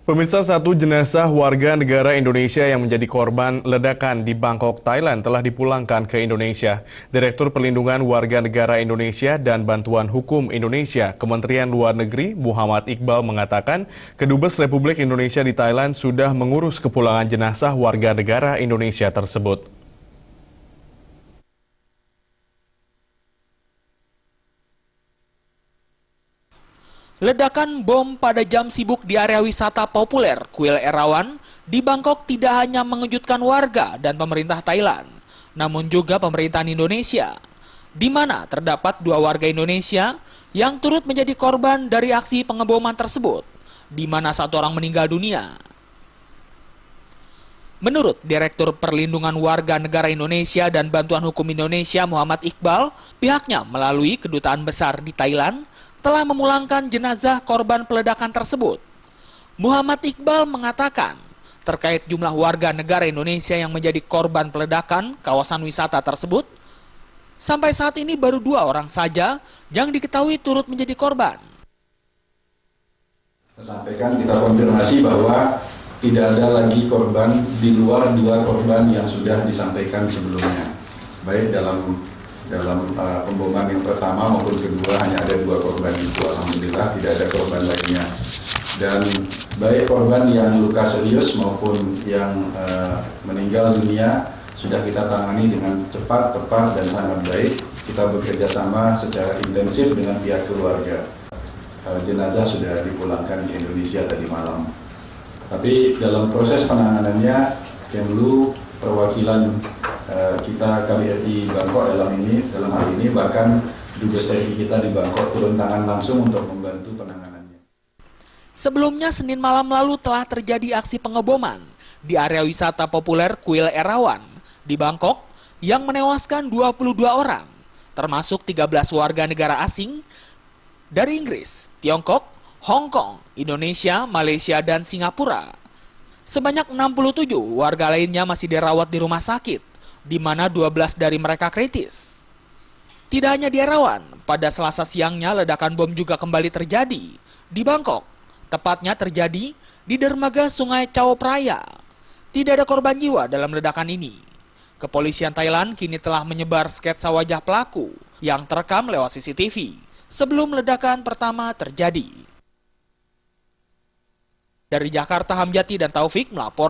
Pemirsa, satu jenazah warga negara Indonesia yang menjadi korban ledakan di Bangkok, Thailand telah dipulangkan ke Indonesia. Direktur Perlindungan Warga Negara Indonesia dan Bantuan Hukum Indonesia, Kementerian Luar Negeri, Muhammad Iqbal mengatakan, Kedubes Republik Indonesia di Thailand sudah mengurus kepulangan jenazah warga negara Indonesia tersebut. Ledakan bom pada jam sibuk di area wisata populer Kuil Erawan di Bangkok tidak hanya mengejutkan warga dan pemerintah Thailand, namun juga pemerintahan Indonesia, di mana terdapat 2 warga Indonesia yang turut menjadi korban dari aksi pengeboman tersebut, di mana 1 orang meninggal dunia. Menurut Direktur Perlindungan Warga Negara Indonesia dan Bantuan Hukum Indonesia Muhammad Iqbal, pihaknya melalui Kedutaan Besar di Thailand telah memulangkan jenazah korban peledakan tersebut. Muhammad Iqbal mengatakan, terkait jumlah warga negara Indonesia yang menjadi korban peledakan kawasan wisata tersebut, sampai saat ini baru 2 orang saja yang diketahui turut menjadi korban. Sampaikan kita konfirmasi bahwa tidak ada lagi korban di luar 2 korban yang sudah disampaikan sebelumnya. Baik dalam pemboman yang pertama maupun kedua hanya ada 2 korban itu, alhamdulillah tidak ada korban lainnya. Dan baik korban yang luka serius maupun yang meninggal dunia sudah kita tangani dengan cepat, tepat, dan sangat baik. Kita bekerja sama secara intensif dengan pihak keluarga. Jenazah sudah dipulangkan di Indonesia tadi malam. Tapi dalam proses penanganannya, Kemlu perwakilan kita KBRI Bangkok dalam hal ini bahkan Dubes RI kita di Bangkok turun tangan langsung untuk membantu penanganannya. Sebelumnya Senin malam lalu telah terjadi aksi pengeboman di area wisata populer Kuil Erawan di Bangkok yang menewaskan 22 orang, termasuk 13 warga negara asing dari Inggris, Tiongkok, Hong Kong, Indonesia, Malaysia, dan Singapura. Sebanyak 67 warga lainnya masih dirawat di rumah sakit, di mana 12 dari mereka kritis. Tidak hanya di Erawan, pada Selasa siangnya ledakan bom juga kembali terjadi di Bangkok, tepatnya terjadi di dermaga Sungai Chao Phraya. Tidak ada korban jiwa dalam ledakan ini. Kepolisian Thailand kini telah menyebar sketsa wajah pelaku yang terekam lewat CCTV sebelum ledakan pertama terjadi. Dari Jakarta, Hamjati dan Taufik melapor.